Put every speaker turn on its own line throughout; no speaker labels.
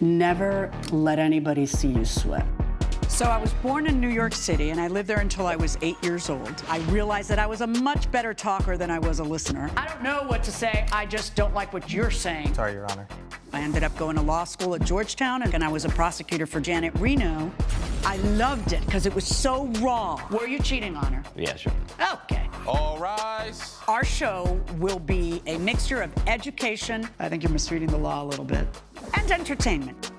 Never let anybody see you sweat.
So I was born in New York City, and I lived there until I was 8 years old. I realized that I was a much better talker than I was a listener. I don't know what to say, I just don't like what you're saying.
Sorry, Your Honor.
I ended up going to law school at Georgetown, and I was a prosecutor for Janet Reno. I loved it because it was so raw. Were you cheating on her?
Yeah, sure.
Okay.
All rise.
Our show will be a mixture of education, I think you're misreading the law a little bit, and entertainment.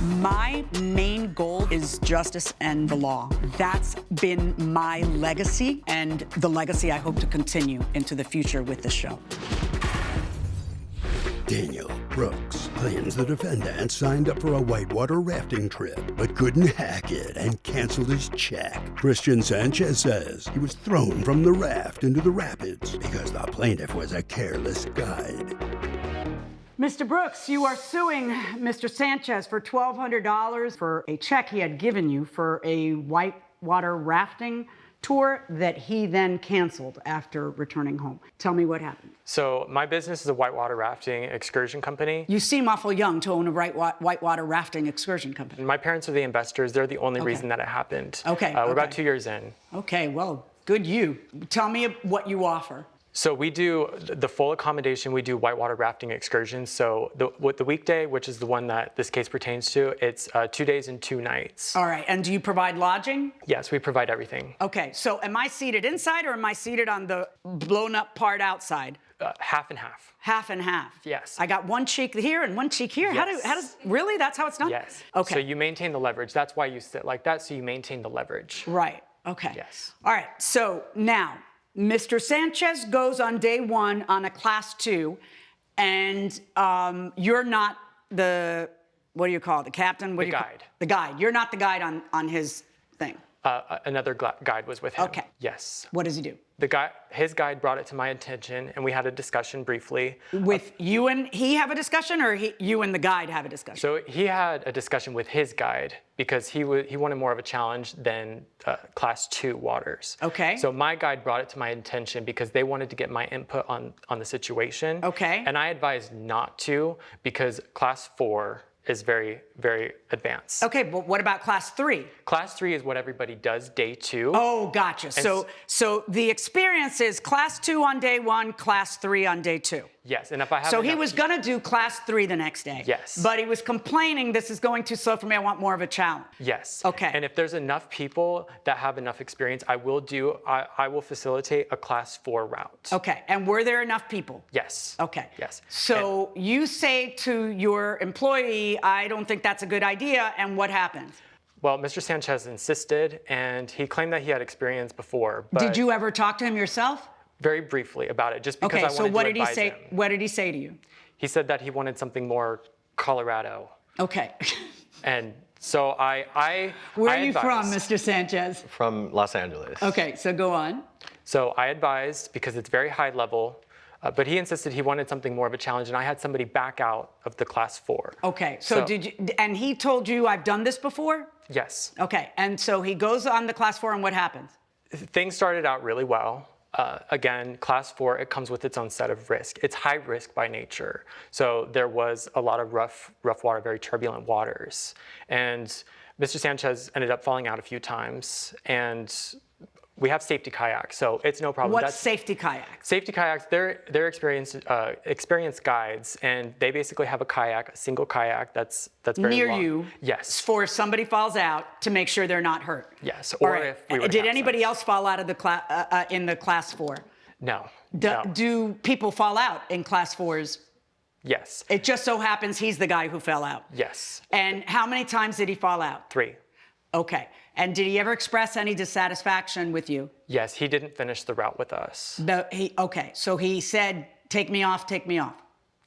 My main goal is justice and the law. That's been my legacy, and the legacy I hope to continue into the future with the show.
Daniel Brooks claims the defendant signed up for a Whitewater rafting trip, but couldn't hack it and canceled his check. Christian Sanchez says he was thrown from the raft into the rapids because the plaintiff was a careless guide.
Mr. Brooks, you are suing Mr. Sanchez for $1,200 for a check he had given you for a Whitewater rafting tour that he then canceled after returning home. Tell me what happened.
So my business is a whitewater rafting excursion company.
You seem awful young to own a whitewater rafting excursion company.
My parents are the investors. They're the only reason that it happened.
Okay.
We're about 2 years in.
Okay, well, good you. Tell me what you offer.
So we do the full accommodation. We do whitewater rafting excursions. So the weekday, which is the one that this case pertains to, it's 2 days and 2 nights.
All right, and do you provide lodging?
Yes, we provide everything.
Okay, so am I seated inside or am I seated on the blown up part outside?
Half and half.
Half and half.
Yes.
I got one cheek here and one cheek here.
Yes.
How does really? That's how it's done?
Yes.
Okay.
So you maintain the leverage. That's why you sit like that, so you maintain the leverage.
Right. Okay.
Yes.
All right. So now, Mr. Sanchez goes on day 1 on a class 2, and you're not the, what do you call it, the captain? What
The
do you
guide.
The guide. You're not the guide on his thing.
Another guide was with him.
Okay.
Yes.
What does he do?
His guide brought it to my attention, and we had a discussion briefly.
With you and he have a discussion, or you and the guide have a discussion?
So he had a discussion with his guide because he wanted more of a challenge than class 2 waters.
Okay.
So my guide brought it to my attention because they wanted to get my input on the situation.
Okay.
And I advised not to because class 4 is very, very advanced.
Okay, but what about class 3?
Class 3 is what everybody does day 2.
Oh, gotcha. So the experience is class 2 on day 1, class 3 on day 2.
Yes, and if I have
So he was going to do class 3 the next day.
Yes.
But he was complaining, this is going too slow for me, I want more of a challenge.
Yes.
Okay.
And if there's enough people that have enough experience, I will facilitate a class 4 route.
Okay, and were there enough people?
Yes.
Okay.
Yes.
So you say to your employee, I don't think that's a good idea, and what happens?
Well, Mr. Sanchez insisted, and he claimed that he had experience before. But
Did you ever talk to him yourself?
very briefly about it, just because
Okay,
I wanted
so what
to
did he
advise
say?
him.
What did he say to you?
He said that he wanted something more Colorado.
Okay.
And so I
Where
I
are you from,
advised.
Mr. Sanchez?
From Los Angeles.
Okay, so go on.
So I advised because it's very high level, but he insisted he wanted something more of a challenge, and I had somebody back out of the class 4.
Okay, so did you, and he told you, I've done this before?
Yes.
Okay, and so he goes on the class 4, and what happens?
Things started out really well. Again, class 4, it comes with its own set of risk. It's high risk by nature. So there was a lot of rough water, very turbulent waters. And Mr. Sanchez ended up falling out a few times. And we have safety kayaks, so it's no problem.
What's safety kayaks?
Safety kayaks, they're experienced guides, and they basically have a single kayak that's very
Near
long.
you.
Yes.
For if somebody falls out, to make sure they're not hurt.
Yes.
All
Or
right.
if we were to
Did
capsize.
anybody else fall out of the in the class 4?
No.
Do,
no.
do people fall out in class 4s?
Yes.
It just so happens he's the guy who fell out.
Yes.
And how many times did he fall out?
3.
Okay. And did he ever express any dissatisfaction with you?
Yes, he didn't finish the route with us.
Okay, so he said, take me off, take me off.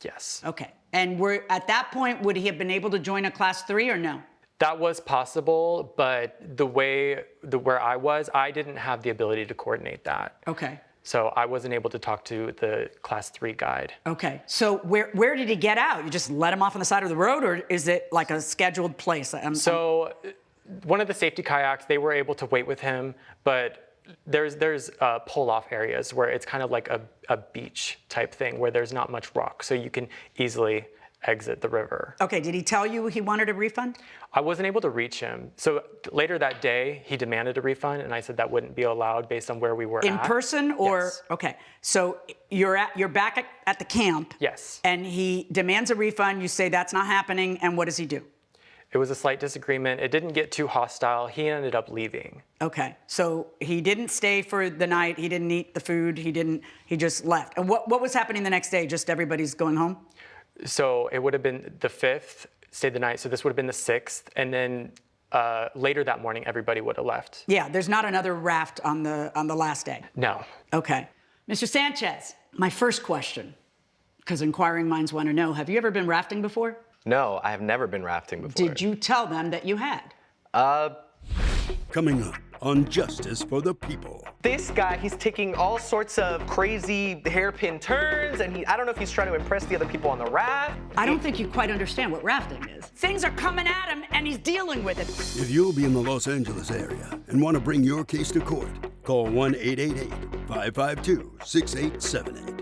Yes.
Okay. And at that point, would he have been able to join a class 3 or no?
That was possible, but where I was, I didn't have the ability to coordinate that.
Okay.
So I wasn't able to talk to the class 3 guide.
Okay. So where did he get out? You just let him off on the side of the road, or is it like a scheduled place?
One of the safety kayaks, they were able to wait with him, but there's pull-off areas where it's kind of like a beach type thing where there's not much rock, so you can easily exit the river.
Okay, did he tell you he wanted a refund?
I wasn't able to reach him. So later that day, he demanded a refund, and I said that wouldn't be allowed based on where we were
In
at.
person or?
Yes.
Okay, so you're back at the camp.
Yes.
And he demands a refund. You say that's not happening, and what does he do?
It was a slight disagreement. It didn't get too hostile. He ended up leaving.
Okay, so he didn't stay for the night. He didn't eat the food. He just left. And what was happening the next day? Just everybody's going home?
So it would have been the 5th, stayed the night. So this would have been the 6th. And then later that morning, everybody would have left.
Yeah, there's not another raft on the last day.
No.
Okay. Mr. Sanchez, my first question, because inquiring minds want to know, have you ever been rafting before?
No, I have never been rafting before.
Did you tell them that you had?
Coming up on Justice for the People.
This guy, he's taking all sorts of crazy hairpin turns, and I don't know if he's trying to impress the other people on the raft.
I don't think you quite understand what rafting is. Things are coming at him, and he's dealing with it.
If you'll be in the Los Angeles area and want to bring your case to court, call 1-888-552-6878.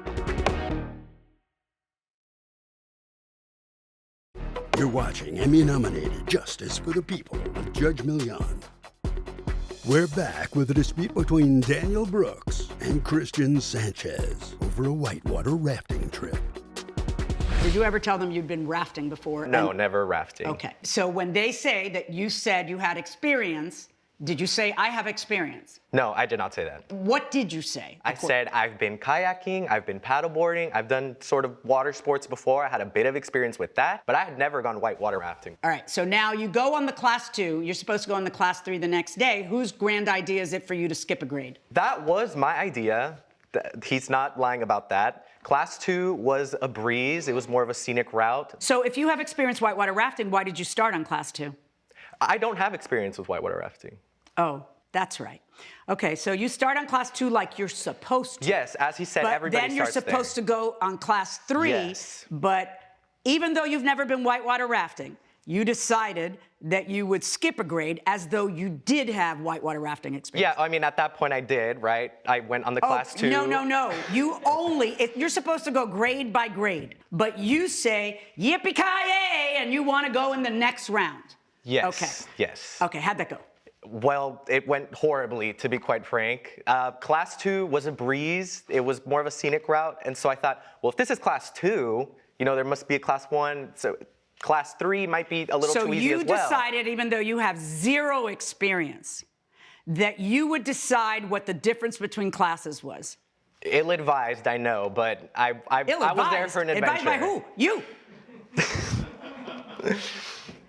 You're watching Emmy-nominated Justice for the People with Judge Milian. We're back with a dispute between Daniel Brooks and Christian Sanchez over a whitewater rafting trip.
Did you ever tell them you'd been rafting before?
No, never rafting.
Okay, so when they say that you said you had experience, did you say, I have experience?
No, I did not say that.
What did you say?
I said I've been kayaking, I've been paddleboarding, I've done sort of water sports before. I had a bit of experience with that, but I had never gone whitewater rafting.
All right, so now you go on the class 2. You're supposed to go on the class 3 the next day. Whose grand idea is it for you to skip a grade?
That was my idea. He's not lying about that. Class 2 was a breeze. It was more of a scenic route.
So if you have experience whitewater rafting, why did you start on class 2?
I don't have experience with whitewater rafting.
Oh, that's right. Okay, so you start on class 2 like you're supposed to.
Yes, as he said,
but
everybody
then you're
starts
supposed to go on class 3.
Yes.
But even though you've never been whitewater rafting, you decided that you would skip a grade as though you did have whitewater rafting experience.
Yeah, I mean, at that point I did, right? I went on the class 2.
No. You're supposed to go grade by grade. But you say, yippee-ki-yay, and you want to go in the next round.
Yes.
Okay.
Yes.
Okay, how'd that go?
Well, it went horribly, to be quite frank. Class 2 was a breeze. It was more of a scenic route. And so I thought, well, if this is class 2, there must be a class 1. So class 3 might be a little too easy as well.
So you decided, even though you have zero experience, that you would decide what the difference between classes was.
Ill-advised, I know, but I was there for an adventure.
Advised by who? You.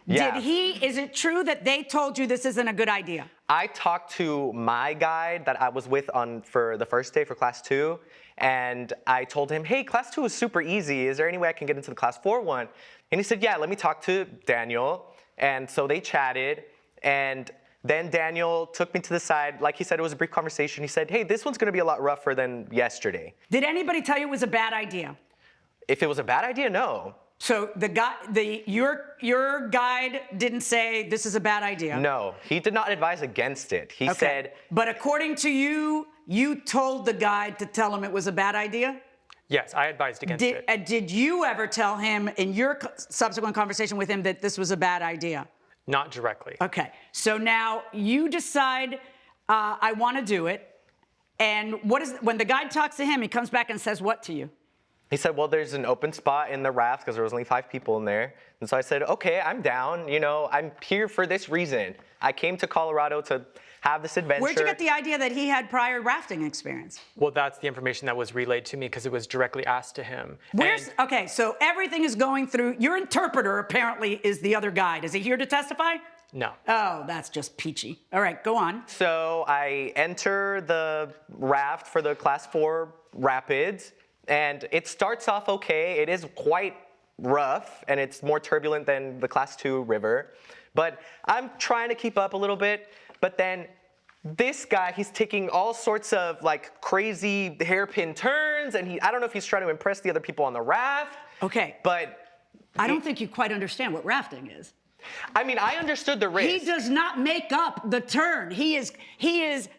Yeah.
Is it true that they told you this isn't a good idea?
I talked to my guide that I was with for the first day for class 2, and I told him, hey, class 2 is super easy. Is there any way I can get into the class 4 one? And he said, yeah, let me talk to Daniel. And so they chatted, and then Daniel took me to the side. Like he said, it was a brief conversation. He said, hey, this one's gonna be a lot rougher than yesterday.
Did anybody tell you it was a bad idea?
If it was a bad idea, no.
So your guide didn't say this is a bad idea?
No, he did not advise against it. He said...
But according to you, you told the guide to tell him it was a bad idea?
Yes, I advised against it.
Did you ever tell him in your subsequent conversation with him that this was a bad idea?
Not directly.
Okay, so now you decide, I want to do it. And when the guide talks to him, he comes back and says what to you?
He said, well, there's an open spot in the raft because there was only 5 people in there. And so I said, okay, I'm down. I'm here for this reason. I came to Colorado to have this adventure.
Where'd you get the idea that he had prior rafting experience?
Well, that's the information that was relayed to me because it was directly asked to him.
Okay, so everything is going through, your interpreter apparently is the other guide. Is he here to testify?
No.
Oh, that's just peachy. All right, go on.
So I enter the raft for the class 4 rapids. And it starts off okay. It is quite rough, and it's more turbulent than the class 2 river. But I'm trying to keep up a little bit. But then this guy, he's taking all sorts of crazy hairpin turns, and I don't know if he's trying to impress the other people on the raft.
Okay.
But
I don't think you quite understand what rafting is.
I mean, I understood the risk.
He does not make up the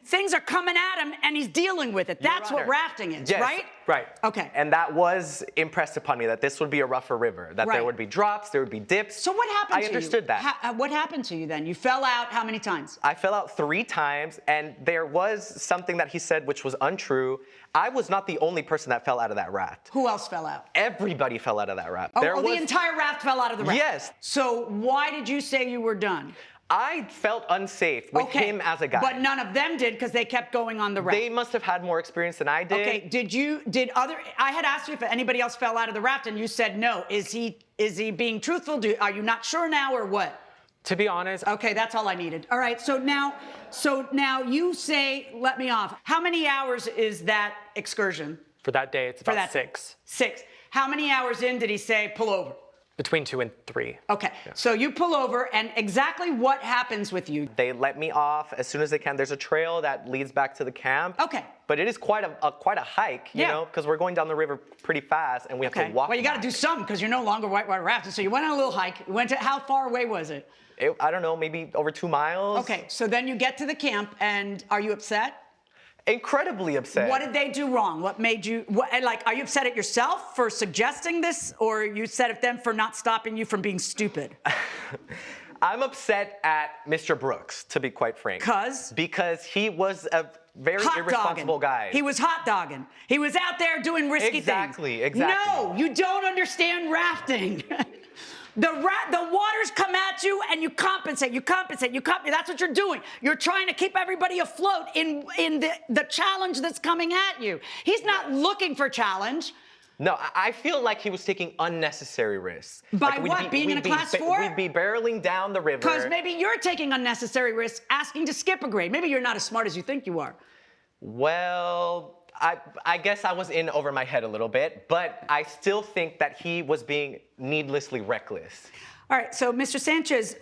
things are coming at him and he's dealing with it. That's what rafting is,
yes,
right?
Right.
Okay.
And that was impressed upon me, that this would be a rougher river, that
Right.
there would be drops, there would be dips.
So what happened to you?
I understood that.
What happened to you then? You fell out how many times?
I fell out 3 times, and there was something that he said which was untrue. I was not the only person that fell out of that raft.
Who else fell out?
Everybody fell out of that raft.
The entire raft fell out of the raft?
Yes.
So why did you say you were done?
I felt unsafe with him as a guy.
But none of them did because they kept going on the raft.
They must have had more experience than I did.
Okay, I had asked you if anybody else fell out of the raft and you said no. Is he being truthful? Are you not sure now or what?
To be honest,
Okay, that's all I needed. All right, so now you say, let me off. How many hours is that excursion?
for that day, it's about 6.
6. How many hours in did he say pull over?
Between 2 and 3.
Okay, so you pull over, and exactly what happens with you?
They let me off as soon as they can. There's a trail that leads back to the camp.
Okay.
But it is quite a hike, you know, because we're going down the river pretty fast, and we have to walk.
Well, you got to
back.
do something because you're no longer whitewater rafting. So you went on a little hike. You went to how far away was it?
I don't know, maybe over 2 miles.
Okay, so then you get to the camp, and are you upset?
Incredibly upset.
What did they do wrong? What made you, are you upset at yourself for suggesting this, or you upset at them for not stopping you from being stupid?
I'm upset at Mr. Brooks, to be quite frank. Because he was a very irresponsible guy.
He was hot dogging. He was out there doing risky things.
Exactly.
No, you don't understand rafting. The waters come at you and you compensate. That's what you're doing. You're trying to keep everybody afloat in the challenge that's coming at you. He's not looking for challenge.
No, I feel like he was taking unnecessary risks.
By what? Being in a class 4?
We'd be barreling down the river.
Because maybe you're taking unnecessary risks asking to skip a grade. Maybe you're not as smart as you think you are.
Well, I guess I was in over my head a little bit, but I still think that he was being needlessly reckless.
All right, so Mr. Sanchez,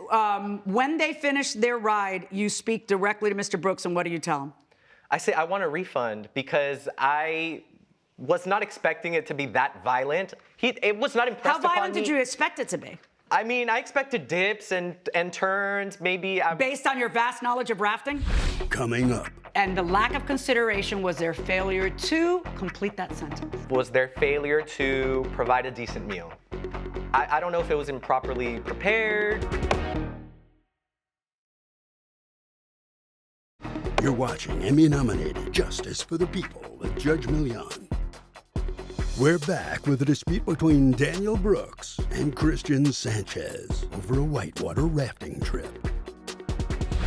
when they finish their ride, you speak directly to Mr. Brooks, and what do you tell him?
I say I want a refund because I was not expecting it to be that violent. It was not impressed upon me.
How violent did you expect it to be?
I mean, I expected dips and turns, maybe.
Based on your vast knowledge of rafting?
Coming up.
And the lack of consideration was their failure to complete that sentence.
Was their failure to provide a decent meal. I don't know if it was improperly prepared.
You're watching Emmy-nominated Justice for the People with Judge Milian. We're back with a dispute between Daniel Brooks and Christian Sanchez over a whitewater rafting trip.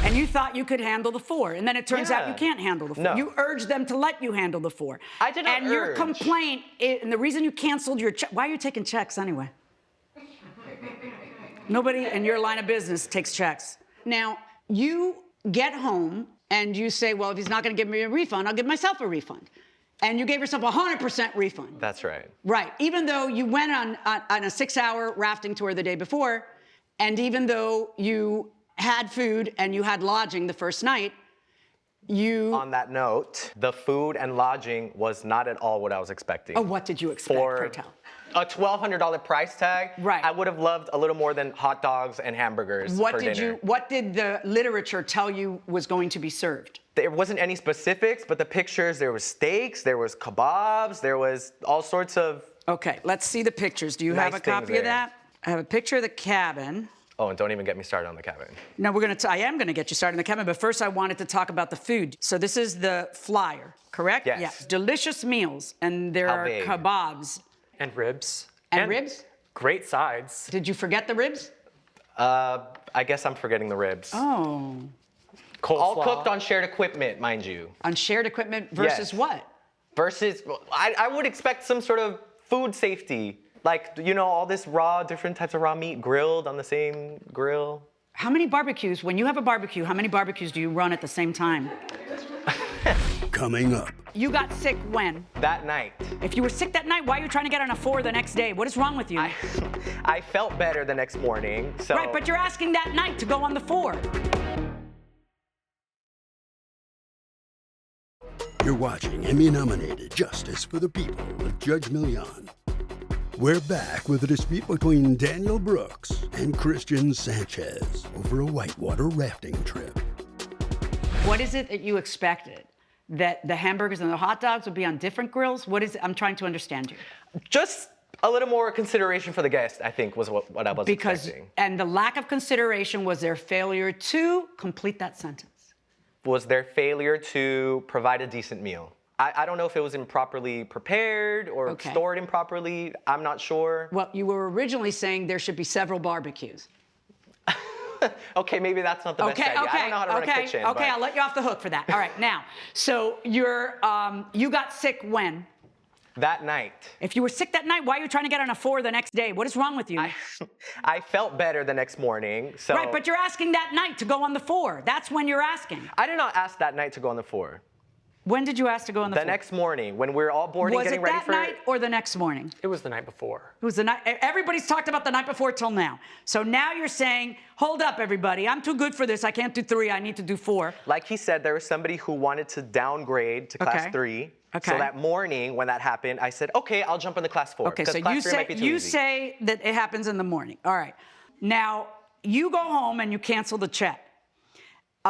And you thought you could handle the 4, and then it turns out you can't handle the 4.
No.
You urged them to let you handle the 4.
I did not
And your
urge.
complaint, and the reason you canceled your check, why are you taking checks anyway? Nobody in your line of business takes checks. Now, you get home and you say, well, if he's not going to give me a refund, I'll give myself a refund. And you gave yourself a 100% refund.
That's right.
Right, even though you went on a 6-hour rafting tour the day before, and even though you had food and you had lodging the first night,
On that note, the food and lodging was not at all what I was expecting.
Oh, what did you expect, pray
For
tell?
a $1,200 price tag,
Right.
I would have loved a little more than hot dogs and hamburgers for dinner.
What did the literature tell you was going to be served?
There wasn't any specifics, but the pictures, there was steaks, there was kebabs, there was all sorts of...
Okay, let's see the pictures. Do you have
Nice
a copy
things
of
there.
that? I have a picture of the cabin.
Oh, and don't even get me started on the cabin.
No, I am going to get you started in the cabin, but first I wanted to talk about the food. So this is the flyer, correct?
Yes.
Yeah. Delicious meals, and there
How
are
big?
kebabs.
And ribs.
And ribs?
Great sides.
Did you forget the ribs?
I guess I'm forgetting the ribs.
Oh.
Coleslaw.
All cooked on shared equipment, mind you.
On shared equipment versus
Yes.
what?
Versus, I would expect some sort of food safety. Like, you know, all this different types of raw meat grilled on the same grill.
How many barbecues, when you have a barbecue, how many barbecues do you run at the same time?
Coming up.
You got sick when?
That night,
If you were sick that night, why are you trying to get on a 4 the next day? What is wrong with you?
I felt better the next morning, so...
Right, but you're asking that night to go on the 4.
You're watching Emmy-nominated Justice for the People with Judge Milian. We're back with a dispute between Daniel Brooks and Christian Sanchez over a whitewater rafting trip.
What is it that you expected?
that the hamburgers and the hot dogs would be on different grills? What is it? I'm trying to understand you.
Just a little more consideration for the guest, I think, was what I was expecting.
And the lack of consideration was their failure to complete that sentence.
Was their failure to provide a decent meal. I don't know if it was improperly prepared or stored improperly. I'm not sure.
Well, you were originally saying there should be several barbecues.
Okay, maybe that's not the best idea. I don't know how to run a kitchen.
Okay, I'll let you off the hook for that. All right, now, so you got sick when?
That night.
If you were sick that night, why are you trying to get on a 4 the next day? What is wrong with you?
I felt better the next morning. So
right, but you're asking that night to go on the 4. That's when you're asking.
I did not ask that night to go on the 4.
When did you ask to go on the 4?
The next morning, when we were all boarding, getting ready for...
Was it that night or the next morning?
It was the night before.
It was the night. Everybody's talked about the night before till now. So now you're saying, hold up, everybody. I'm too good for this. I can't do 3. I need to do 4.
Like he said, there was somebody who wanted to downgrade to class 3.
Okay.
So that morning when that happened, I said, okay, I'll jump on the class 4.
Okay, so you say that it happens in the morning. All right. Now, you go home and you cancel the check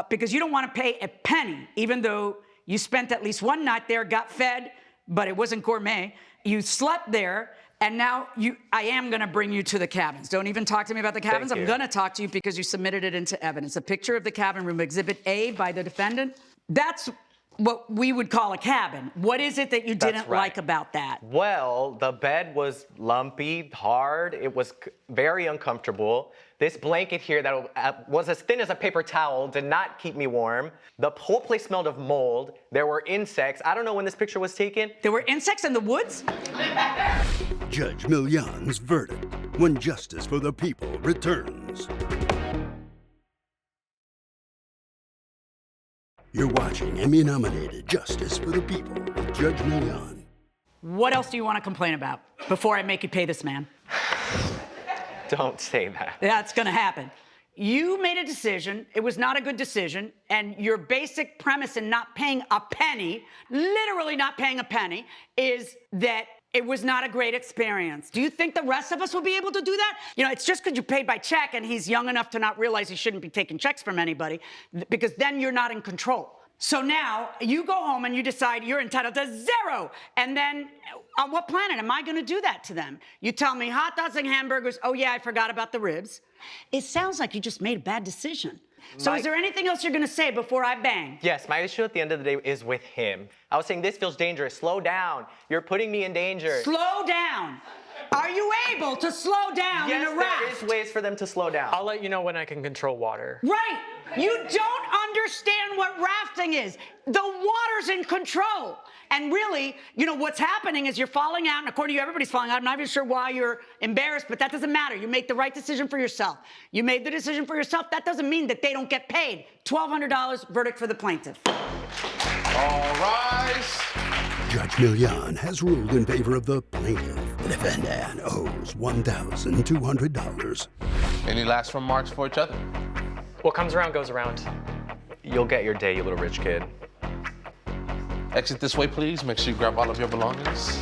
because you don't want to pay a penny, even though you spent at least one night there, got fed, but it wasn't gourmet. You slept there, and now I am going to bring you to the cabins. Don't even talk to me about the cabins. I'm going to talk to you because you submitted it into evidence. A picture of the cabin room, Exhibit A by the defendant. That's what we would call a cabin. What is it that you didn't like about that?
Well, the bed was lumpy, hard. It was very uncomfortable. This blanket here that was as thin as a paper towel did not keep me warm. The whole place smelled of mold. There were insects. I don't know when this picture was taken.
There were insects in the woods?
Judge Milian's verdict when justice for the people returns. You're watching Emmy-nominated Justice for the People with Judge Milian.
What else do you want to complain about before I make you pay this man?
Don't say that.
That's going to happen. You made a decision. It was not a good decision. And your basic premise in not paying a penny, literally not paying a penny, is that it was not a great experience. Do you think the rest of us will be able to do that? You know, it's just because you paid by check and he's young enough to not realize he shouldn't be taking checks from anybody, because then you're not in control. So now you go home and you decide you're entitled to 0. And then on what planet am I going to do that to them? You tell me hot dogs and hamburgers. Oh, yeah, I forgot about the ribs. It sounds like you just made a bad decision. So is there anything else you're going to say before I bang?
Yes, my issue at the end of the day is with him. I was saying this feels dangerous. Slow down. You're putting me in danger.
Slow down. Are you able to slow down in a raft?
Yes, there is ways for them to slow down.
I'll let you know when I can control water.
Right. You don't understand what rafting is. The water's in control. And really, you know, what's happening is you're falling out, and according to you, everybody's falling out. I'm not even sure why you're embarrassed, but that doesn't matter. You make the right decision for yourself. You made the decision for yourself. That doesn't mean that they don't get paid. $1,200 verdict for the plaintiff.
All rise.
Judge Milian has ruled in favor of the plaintiff. The defendant owes $1,200.
Any last remarks for each other?
What comes around goes around.
You'll get your day, you little rich kid.
Exit this way, please. Make sure you grab all of your belongings.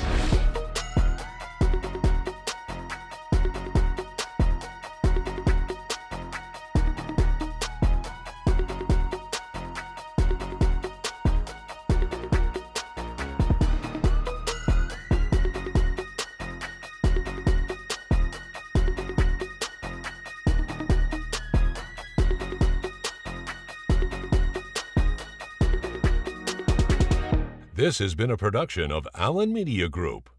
This has been a production of Allen Media Group.